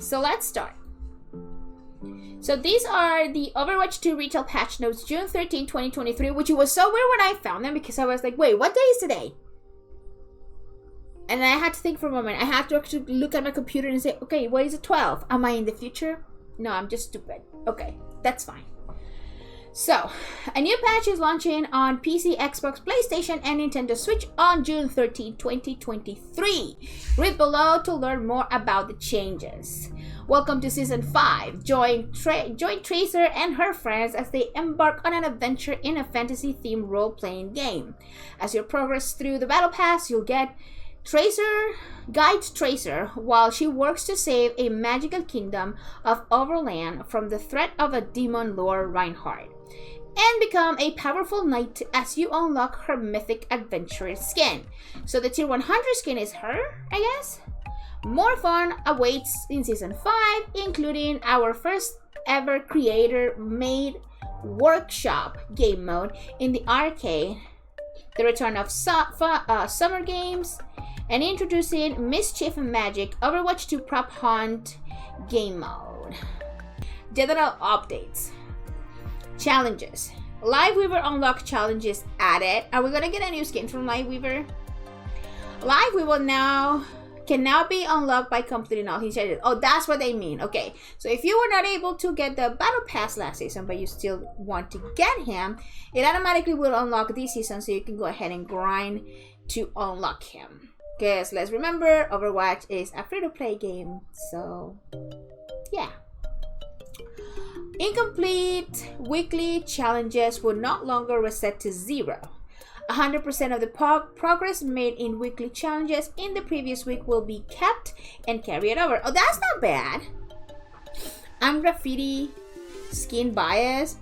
so let's start. So these are the Overwatch 2 retail patch notes, June 13, 2023, which was so weird when I found them because I was like, wait, what day is today? And I had to think for a moment. I had to actually look at my computer and say, okay, what is it, 12? Am I in the future? No, I'm just stupid. Okay, that's fine. So, a new patch is launching on PC, Xbox, PlayStation, and Nintendo Switch on June 13, 2023. Read below to learn more about the changes. Welcome to Season 5. Join Tracer and her friends as they embark on an adventure in a fantasy-themed role-playing game. As you progress through the Battle Pass, you'll get guides Tracer while she works to save a magical kingdom of Overland from the threat of a demon lord Reinhardt, and become a powerful knight as you unlock her mythic adventurer skin. So the tier 100 skin is her, I guess. More fun awaits in Season 5, including our first ever creator-made workshop game mode in the arcade, the return of summer games, and introducing Mischief and Magic Overwatch 2 Prop Hunt game mode. General updates. Challenges. Liveweaver unlock challenges added. Are we gonna get a new skin from Liveweaver? Liveweaver can now be unlocked by completing all his challenges. Oh, that's what they mean. Okay, so if you were not able to get the Battle Pass last season, but you still want to get him, it automatically will unlock this season, so you can go ahead and grind to unlock him. Because let's remember, Overwatch is a free-to-play game, so yeah. Incomplete weekly challenges will no longer reset to 0. 100% of the progress made in weekly challenges in the previous week will be kept and carried over. Oh, that's not bad. I'm graffiti skin biased.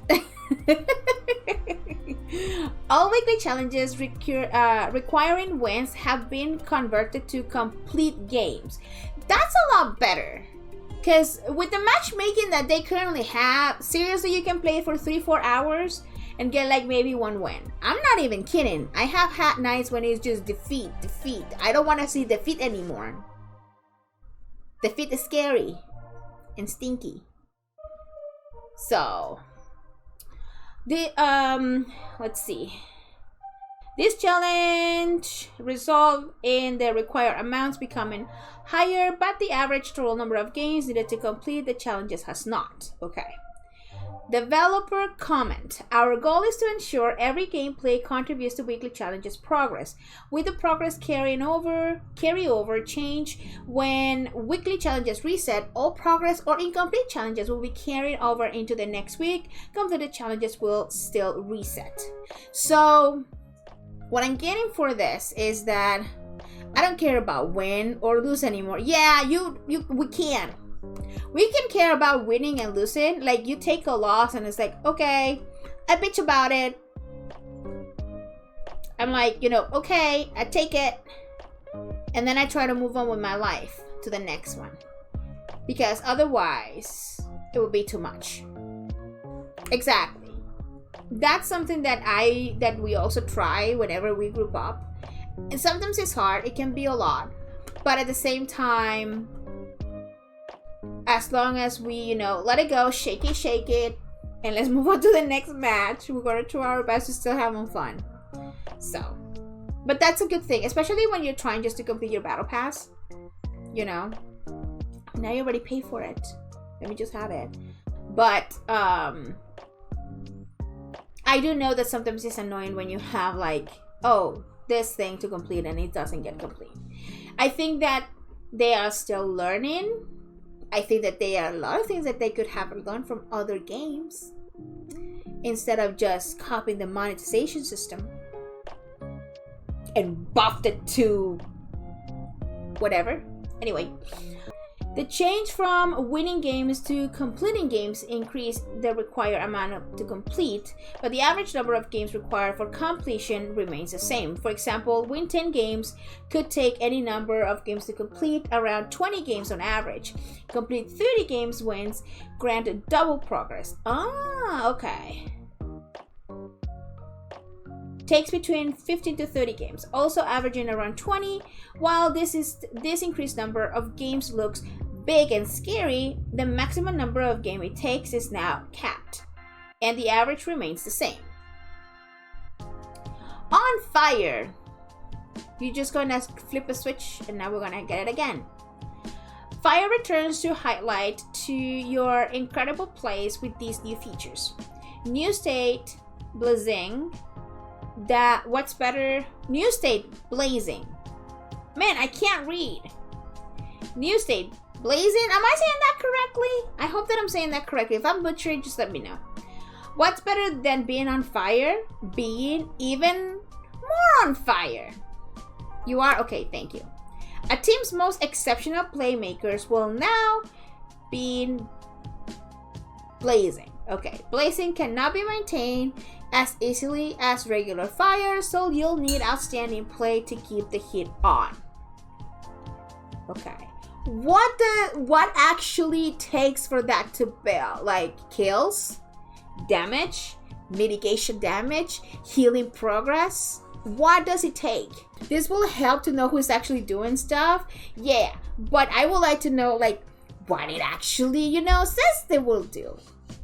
All weekly challenges requiring wins have been converted to complete games. That's a lot better. Because with the matchmaking that they currently have, seriously, you can play for 3-4 hours and get like maybe one win. I'm not even kidding. I have had nights when it's just defeat. I don't want to see defeat anymore. Defeat is scary and stinky. So, let's see. This challenge resulted in the required amounts becoming higher, but the average total number of games needed to complete the challenges has not. Okay. Developer comment. Our goal is to ensure every gameplay contributes to weekly challenges progress. With the progress carryover change, when weekly challenges reset, all progress or incomplete challenges will be carried over into the next week. Completed challenges will still reset. So, what I'm getting for this is that I don't care about win or lose anymore. Yeah, we can. We can care about winning and losing. Like, you take a loss and it's like, okay, I bitch about it. I'm like, okay, I take it. And then I try to move on with my life to the next one. Because otherwise, it would be too much. Exactly. That's something that we also try whenever we group up. And sometimes it's hard. It can be a lot. But at the same time, as long as we, let it go, shake it, and let's move on to the next match. We're going to try our best to still having fun. So, but that's a good thing, especially when you're trying just to complete your battle pass. Now you already pay for it. Let me just have it. But, I do know that sometimes it's annoying when you have like, oh, this thing to complete and it doesn't get complete. I think that they are still learning. I think that there are a lot of things that they could have learned from other games instead of just copying the monetization system and buffed it to whatever. Anyway, the change from winning games to completing games increased the required amount to complete, but the average number of games required for completion remains the same. For example, win 10 games could take any number of games to complete, around 20 games on average. Complete 30 games wins granted double progress. Ah, okay. Takes between 15 to 30 games, also averaging around 20. While this increased number of games looks big and scary, the maximum number of game it takes is now capped, and the average remains the same. On fire, you're just gonna flip a switch, and now we're gonna get it again. Fire returns to highlight to your incredible plays with these new features. New state blazing. New state blazing. Man, I can't read. New state blazing. Am I saying that correctly? I hope that I'm saying that correctly. If I'm butchering, just let me know. What's better than being on fire? Being even more on fire. You are? Okay, thank you. A team's most exceptional playmakers will now be blazing. Okay, blazing cannot be maintained as easily as regular fire, so you'll need outstanding play to keep the heat on. Okay. What actually takes for that to build? Like kills, damage, mitigation damage, healing progress? What does it take? This will help to know who's actually doing stuff. Yeah, but I would like to know like what it actually, says they will do.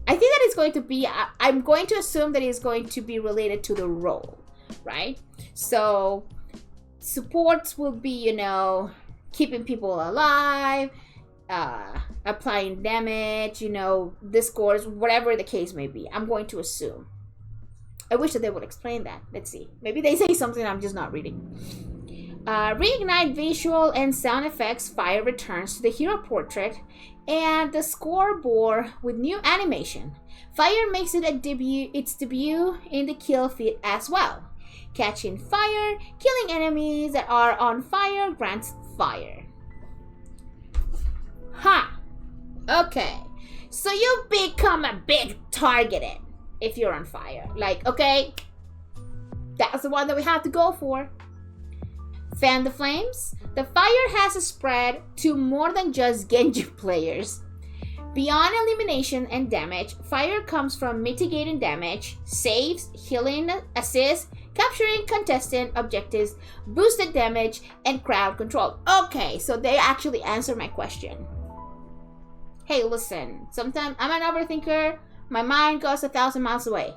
I think that it's going to be, I'm going to assume that it's going to be related to the role, right? So supports will be, keeping people alive, applying damage, the scores, whatever the case may be. I'm going to assume. I wish that they would explain that. Let's see. Maybe they say something I'm just not reading. Reignite visual and sound effects. Fire returns to the hero portrait and the scoreboard with new animation. Fire makes it its debut in the kill feed as well. Catching fire, killing enemies that are on fire grants fire. Okay. So you become a bit targeted if you're on fire. Like, okay, that's the one that we have to go for. Fan the flames. The fire has spread to more than just Genji players. Beyond elimination and damage, fire comes from mitigating damage, saves, healing, assists, capturing contestant objectives, boosted damage, and crowd control. Okay, so they actually answered my question. Hey, listen, sometimes I'm an overthinker. My mind goes 1,000 miles away.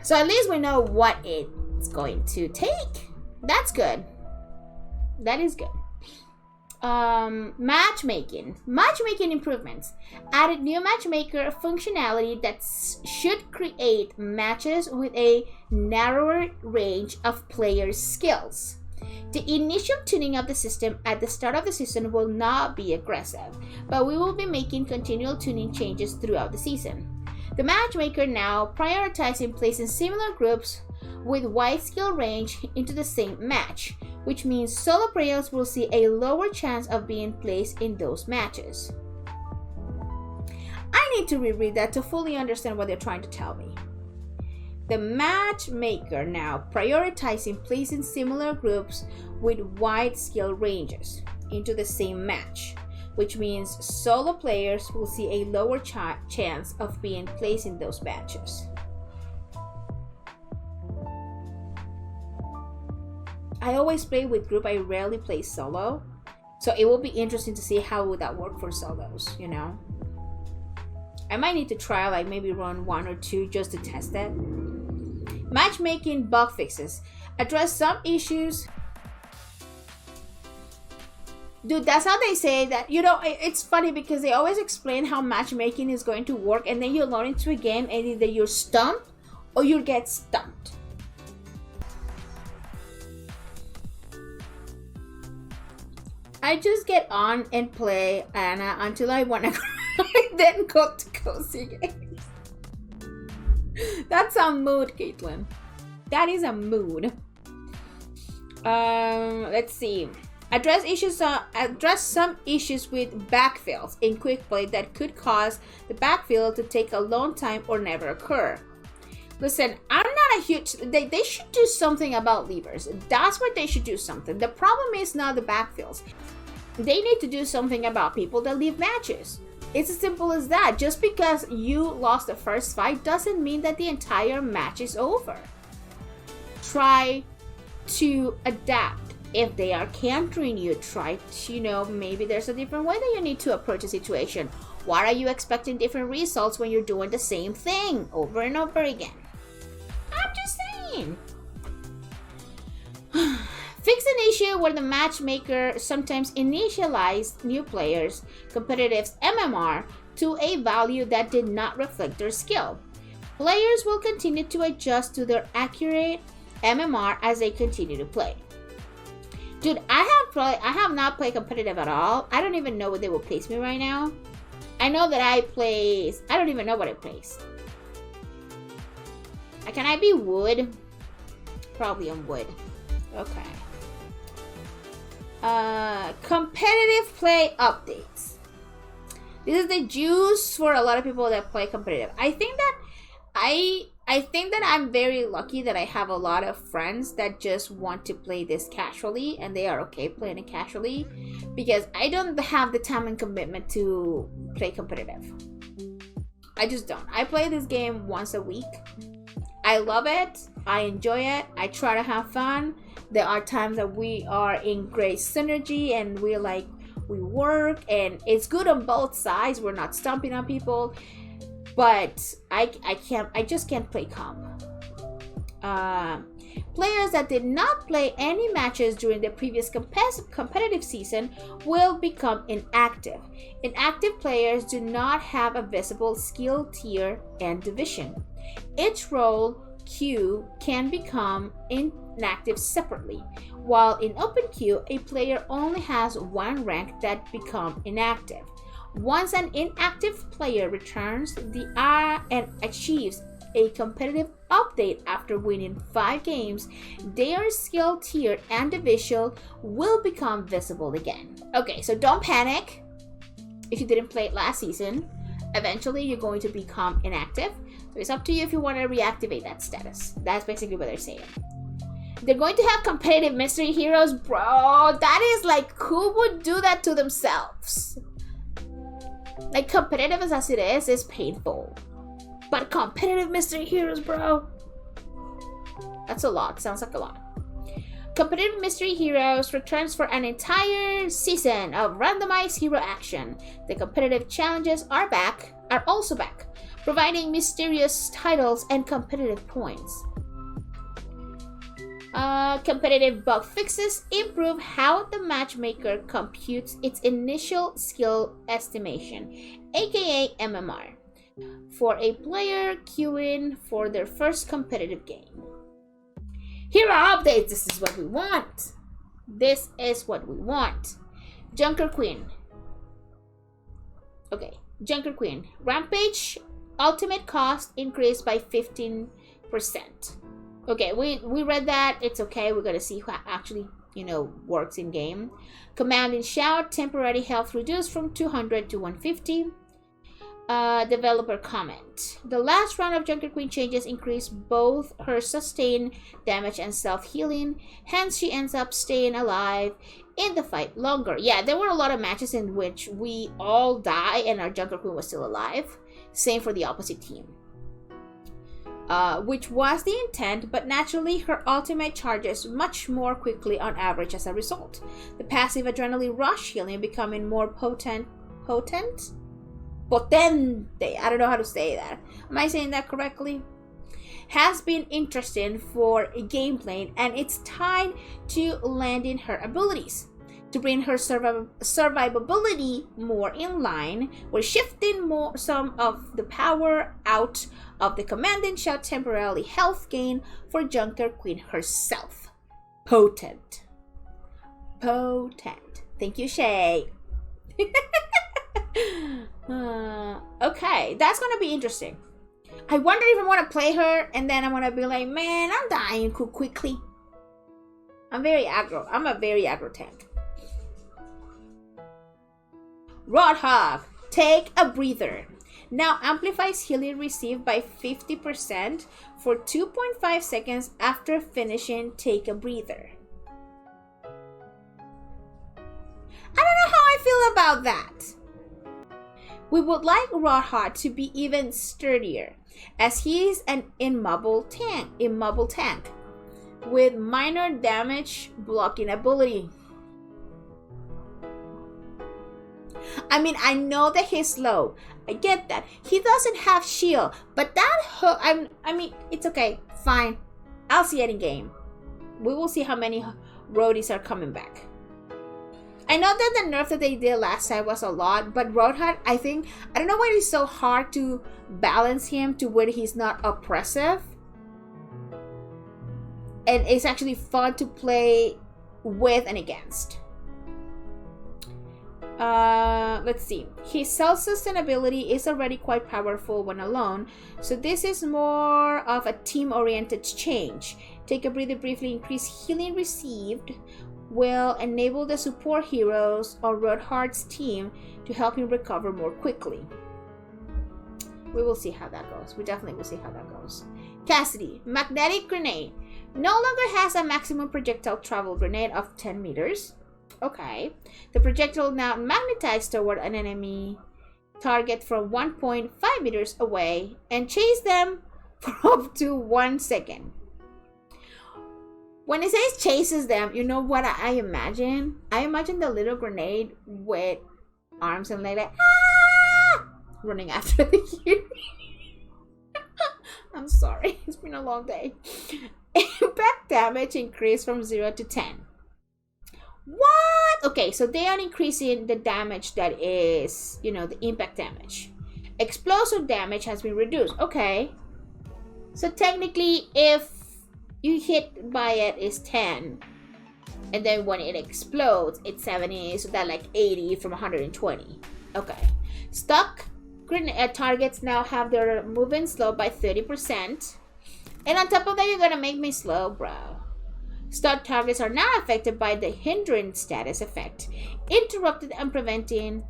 So at least we know what it's going to take. That's good. That is good. Matchmaking improvements. Added new matchmaker functionality that should create matches with a narrower range of players' skills. The initial tuning of the system at the start of the season will not be aggressive, but we will be making continual tuning changes throughout the season. The matchmaker now prioritizing placing similar groups with wide skill range into the same match, which means solo players will see a lower chance of being placed in those matches. I need to reread that to fully understand what they're trying to tell me. The matchmaker now prioritizing placing similar groups with wide skill ranges into the same match, which means solo players will see a lower chance of being placed in those matches. I always play with group, I rarely play solo. So it will be interesting to see how would that work for solos, I might need to try like maybe run 1 or 2 just to test it. Matchmaking bug fixes. Address some issues. Dude, that's how they say that. It's funny because they always explain how matchmaking is going to work, and then you load into a game and either you're stumped or you get stumped. I just get on and play Anna until I want to cry, then go to cozy games. That's a mood, Caitlin. That is a mood. Let's see. Address some issues with backfills in quick play that could cause the backfill to take a long time or never occur. Listen, I'm not a huge... They should do something about levers. That's what they should do something. The problem is not the backfills. They need to do something about people that leave matches. It's as simple as that. Just because you lost the first fight doesn't mean that the entire match is over. Try to adapt If they are countering you, try to, maybe there's a different way that you need to approach a situation. Why are you expecting different results when you're doing the same thing over and over again? I'm just saying. Fix an issue where the matchmaker sometimes initialized new players' competitive's MMR to a value that did not reflect their skill. Players will continue to adjust to their accurate MMR as they continue to play. Dude, I have not played competitive at all. I don't even know where they will place me right now. I know that I don't even know what I place. Can I be wood? Probably on wood. Okay. Competitive play updates. This is the juice for a lot of people that play competitive. I think that I'm very lucky that I have a lot of friends that just want to play this casually and they are okay playing it casually, because I don't have the time and commitment to play competitive. I just don't. I play this game once a week. I love it. I enjoy it. I try to have fun. There are times that we are in great synergy and we work and it's good on both sides. We're not stomping on people. But I just can't play comp. Players that did not play any matches during the previous competitive season will become inactive. Inactive players do not have a visible skill tier and division. Each role queue can become inactive separately, while in open queue, a player only has one rank that become inactive. Once an inactive player returns and achieves a competitive update after winning 5 games, their skill tier and division will become visible again. Okay, so don't panic if you didn't play it last season. Eventually, you're going to become inactive. So it's up to you if you want to reactivate that status. That's basically what they're saying. They're going to have competitive mystery heroes. Bro, that is like, who would do that to themselves? Like, competitive as it is painful. But competitive mystery heroes, bro. That's a lot. Sounds like a lot. Competitive mystery heroes returns for an entire season of randomized hero action. The competitive challenges are also back, providing mysterious titles and competitive points. Competitive bug fixes improve how the matchmaker computes its initial skill estimation, aka MMR, for a player queuing for their first competitive game. Hero updates. This is what we want. This is what we want. Junker Queen. Okay, Junker Queen. Rampage ultimate cost increased by 15%. Okay, we read that. It's okay. We're gonna see what actually, works in game. Command and Shout, temporary health reduced from 200 to 150. Developer comment. The last round of Junker Queen changes increased both her sustained damage and self-healing. Hence, she ends up staying alive in the fight longer. Yeah, there were a lot of matches in which we all die and our Junker Queen was still alive. Same for the opposite team. Which was the intent, but naturally her ultimate charges much more quickly on average as a result. The passive adrenaline rush healing becoming more potente. I don't know how to say that. Am I saying that correctly? Has been interesting for gameplay, and it's tied to landing her abilities. To bring her survivability more in line, we're shifting some of the power out of the Command and Shout temporarily health gain for Junker Queen herself. Potent. Thank you, Shay. Okay, that's gonna be interesting. I wonder if I want to play her and then I'm gonna be like, man, I'm dying quickly. I'm very aggro. I'm a very aggro tank. Roadhog, take a breather. Now amplifies healing received by 50% for 2.5 seconds after finishing Take a Breather. I don't know how I feel about that. We would like Roadhog to be even sturdier, as he is an immobile tank. with minor damage blocking ability. I mean, I know that he's slow. I get that. He doesn't have shield, but that hook, I mean, it's okay. Fine. I'll see it in game. We will see how many roadies are coming back. I know that the nerf that they did last time was a lot, but Roadhog, I don't know why it's so hard to balance him to where he's not oppressive. And it's actually fun to play with and against. Let's see. His self-sustainability is already quite powerful when alone, so this is more of a team-oriented change. Take a breather briefly, increase healing received will enable the support heroes on Roadhog's team to help him recover more quickly. We will see how that goes. We definitely will see how that goes. Cassidy, magnetic grenade. No longer has a maximum projectile travel grenade of 10 meters. Okay. The projectile now magnetized toward an enemy target from 1.5 meters away and chase them for up to 1 second. When it says chases them, you know what I imagine? I imagine the little grenade with arms and legs like, running after the hero. I'm sorry, it's been a long day. Impact damage increased from 0 to 10. What? Okay, so they are increasing the damage that is, the impact damage. Explosive damage has been reduced. Okay. So technically, if you hit by it is 10, and then when it explodes, it's 70, so that's like 80 from 120. Okay. Stuck targets now have their movement slowed by 30%. And on top of that, you're gonna make me slow, bro. Stuck targets are not affected by the hindrance status effect, interrupted and preventing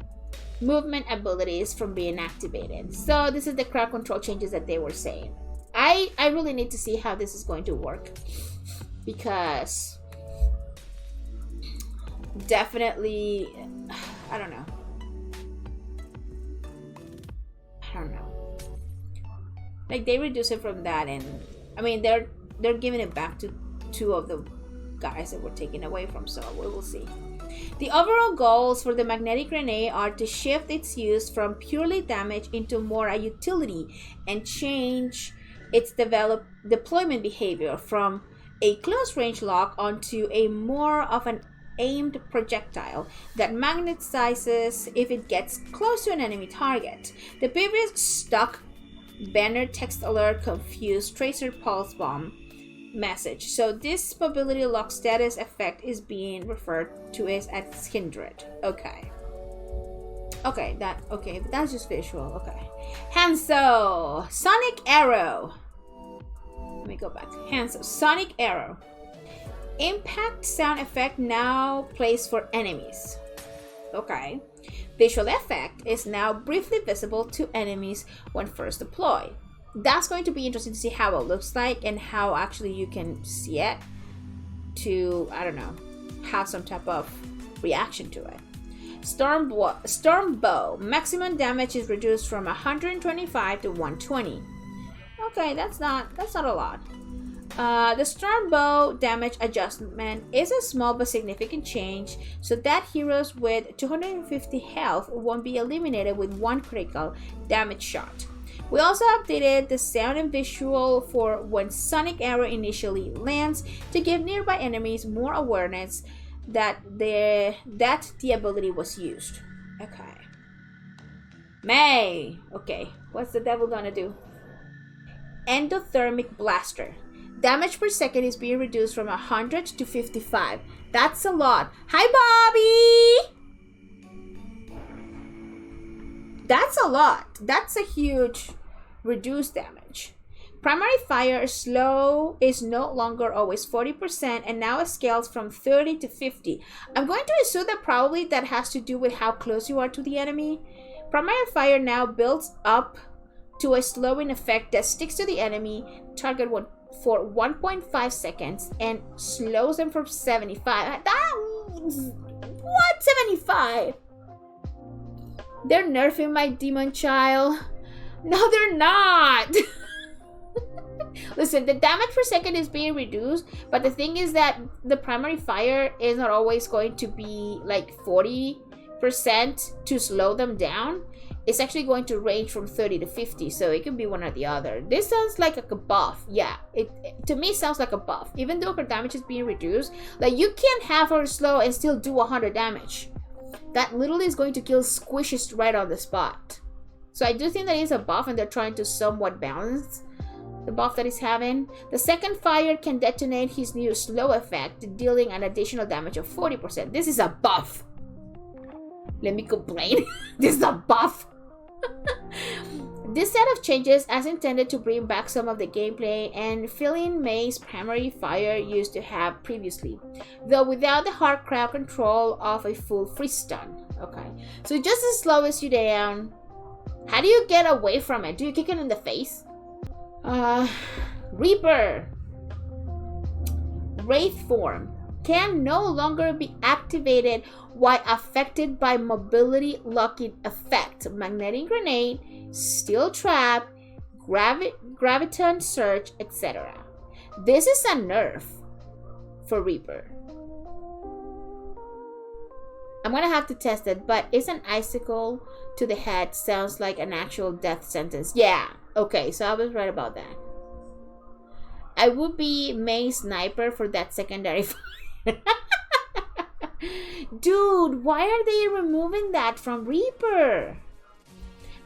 movement abilities from being activated. So this is the crowd control changes that they were saying. I really need to see how this is going to work, because definitely, I don't know. Like, they reduce it from that, and I mean they're giving it back to two of the guys that were taken away from, so we will see. The overall goals for the magnetic grenade are to shift its use from purely damage into more a utility and change its deployment behavior from a close range lock onto a more of an aimed projectile that magnetizes if it gets close to an enemy target. The previous stuck banner text alert confused tracer pulse bomb message. So this mobility lock status effect is being referred to as hindered. Okay, that's just visual. Okay. Hanzo, Sonic Arrow. Let me go back. Hanzo, Sonic Arrow. Impact sound effect now plays for enemies. Okay. Visual effect is now briefly visible to enemies when first deployed. That's going to be interesting to see how it looks like and how actually you can see it to, I don't know, have some type of reaction to it. Storm Bow. Maximum damage is reduced from 125 to 120. Okay, that's not a lot. The Storm Bow damage adjustment is a small but significant change, so that heroes with 250 health won't be eliminated with one critical damage shot. We also updated the sound and visual for when Sonic Arrow initially lands to give nearby enemies more awareness that the ability was used. Okay. May. Okay, what's the devil gonna do? Endothermic Blaster. Damage per second is being reduced from 100 to 55. That's a lot. Hi, Bobby! That's a lot. That's a huge reduced damage. Primary fire slow is no longer always 40% and now scales from 30 to 50. I'm going to assume that probably that has to do with how close you are to the enemy. Primary fire now builds up to a slowing effect that sticks to the enemy target for 1.5 seconds and slows them for 75. What? 75? They're nerfing my demon child. No, they're not. Listen, the damage per second is being reduced, but the thing is that the primary fire is not always going to be like 40% to slow them down. It's actually going to range from 30 to 50, so it can be one or the other. This sounds like a buff. Yeah, it to me sounds like a buff. Even though her damage is being reduced, like you can't have her slow and still do 100 damage. That literally is going to kill squishes right on the spot. So I do think that is a buff, and they're trying to somewhat balance the buff that he's having. The second fire can detonate his new slow effect, dealing an additional damage of 40%. This is a buff. Let me complain. This is a buff. This set of changes is intended to bring back some of the gameplay and filling May's primary fire used to have previously, though without the hard crowd control of a full freeze stun. Okay, so it just slows you down. How do you get away from it? Do you kick it in the face? Reaper. Wraith form can no longer be activated while affected by mobility locking effect, magnetic grenade, steel trap, graviton surge, etc. This is a nerf for Reaper. I'm gonna have to test it, but is an icicle to the head sounds like an actual death sentence. Yeah, okay, so I was right about that. I would be May sniper for that secondary fire. Dude, why are they removing that from Reaper?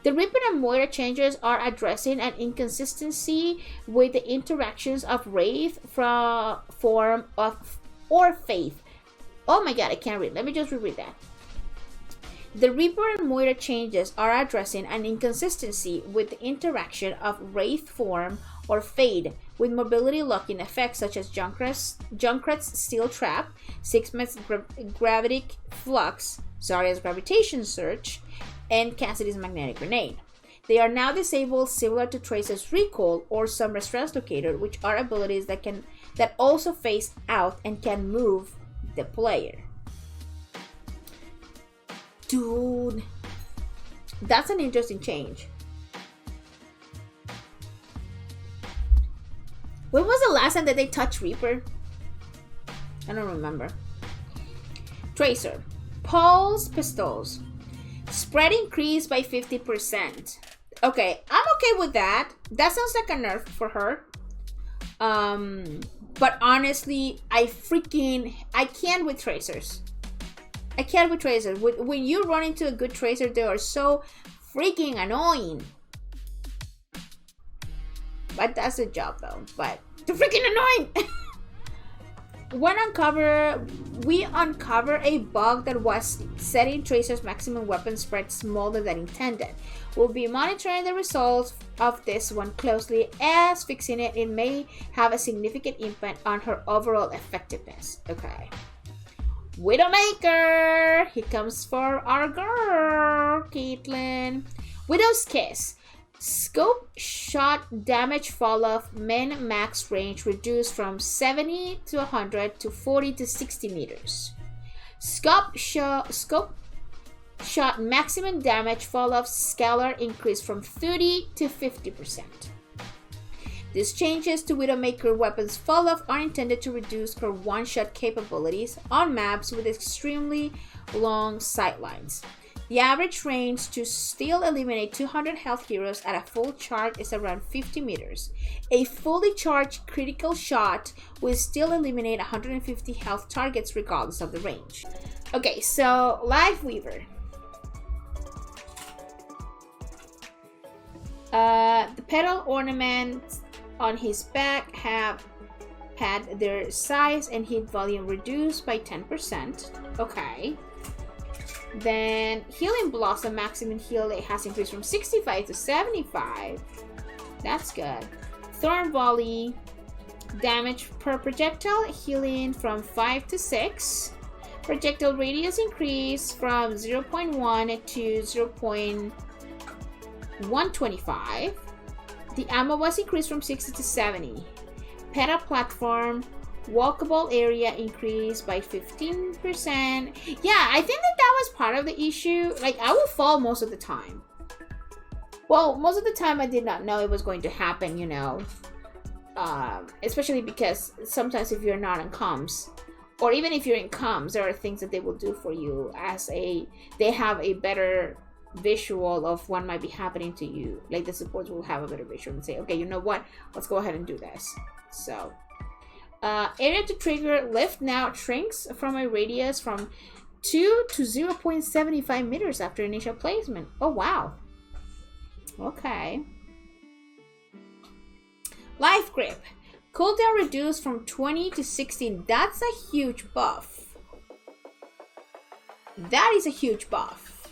The Reaper and Moira changes are addressing an inconsistency with the interactions of Wraith form of or Faith. Oh my god, I can't read. Let me just reread that. The Reaper and Moira changes are addressing an inconsistency with the interaction of Wraith form or Fade with mobility locking effects such as Junkrat's Steel Trap, Sixman's Gravitic Flux, Zarya's Gravitation Surge, and Cassidy's Magnetic Grenade. They are now disabled, similar to Tracer's Recall or Summer's Translocator, which are abilities that also phase out and can move the player. Dude, that's an interesting change. When was the last time that they touched Reaper? I don't remember. Tracer. Pulse pistols. Spread increased by 50%. Okay, I'm okay with that. That sounds like a nerf for her. But honestly, I can't with Tracers. I can't with Tracers. When you run into a good Tracer, they are so freaking annoying. But that's the job though. But they're freaking annoying. We uncover a bug that was setting Tracer's maximum weapon spread smaller than intended. We'll be monitoring the results of this one closely, as fixing it may have a significant impact on her overall effectiveness. Okay. Widowmaker! He comes for our girl, Caitlyn. Widow's Kiss. Scope shot damage fall-off min max range reduced from 70 to 100 to 40 to 60 meters. Scope shot maximum damage fall-off scalar increased from 30 to 50%. These changes to Widowmaker weapons fall-off are intended to reduce her one-shot capabilities on maps with extremely long sightlines. The average range to still eliminate 200 health heroes at a full charge is around 50 meters. A fully charged critical shot will still eliminate 150 health targets regardless of the range. Okay, so Life Weaver. The petal ornaments on his back have had their size and hit volume reduced by 10%. Okay. Then Healing Blossom maximum heal rate has increased from 65 to 75. That's good. Thorn Volley damage per projectile healing from 5 to 6. Projectile radius increased from 0.1 to 0.125. The ammo was increased from 60 to 70. Peta platform walkable area increased by 15%. Yeah, I think that was part of the issue. Like, I would fall most of the time. Well, most of the time I did not know it was going to happen, you know. especially because sometimes if you're not in comms, or even if you're in comms, there are things that they will do for you they have a better visual of what might be happening to you. Like the supports will have a better visual and say, okay, you know what, let's go ahead and do this. So area to trigger lift now shrinks from a radius from 2 to 0.75 meters after initial placement. Oh wow. Okay. Life grip. Cooldown reduced from 20 to 16. That's a huge buff. That is a huge buff.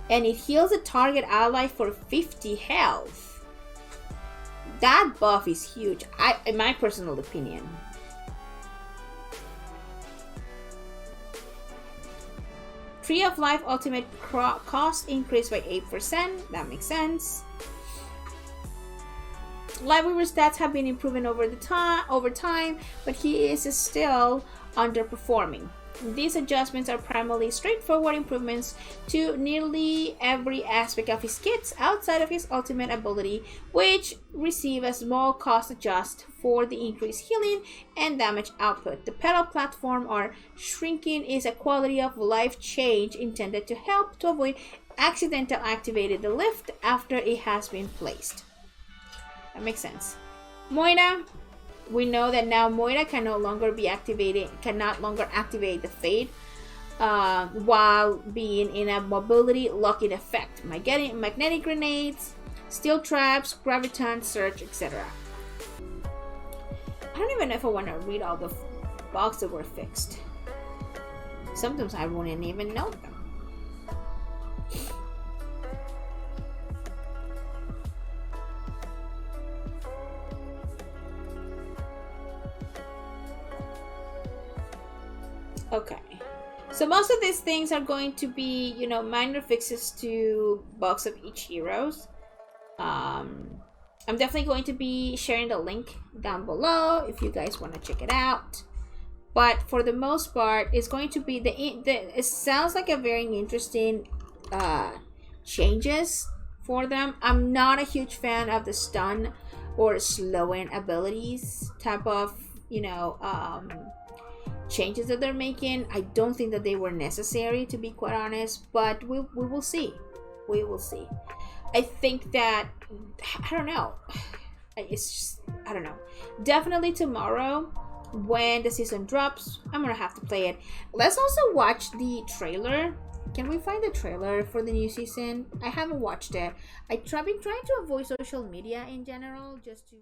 And it heals a target ally for 50 health. That buff is huge, in my personal opinion. Tree of Life ultimate cost increased by 8%. That makes sense. Lightweaver's stats have been improving over time, but he is still underperforming. These adjustments are primarily straightforward improvements to nearly every aspect of his kits outside of his ultimate ability, which receive a small cost adjust for the increased healing and damage output. The pedal platform or shrinking is a quality of life change intended to help to avoid accidental activating the lift after it has been placed. That makes sense. Moira. We know that now Moira can no longer be activated, cannot longer activate the Fade while being in a mobility locking effect. Magnetic grenades, steel traps, graviton, surge, etc. I don't even know if I want to read all the bugs that were fixed. Sometimes I wouldn't even know them. Okay, so most of these things are going to be, you know, minor fixes to bugs of each heroes. I'm definitely going to be sharing the link down below if you guys want to check it out. But for the most part, it's going to be it sounds like a very interesting changes for them. I'm not a huge fan of the stun or slowing abilities type of, you know, changes that they're making. I don't think that they were necessary, to be quite honest, but we will see. We will see. I think that, I don't know, it's just, I don't know. Definitely tomorrow when the season drops, I'm gonna have to play it. Let's also watch the trailer. Can we find the trailer for the new season? I haven't watched it. I've been trying to avoid social media in general, just to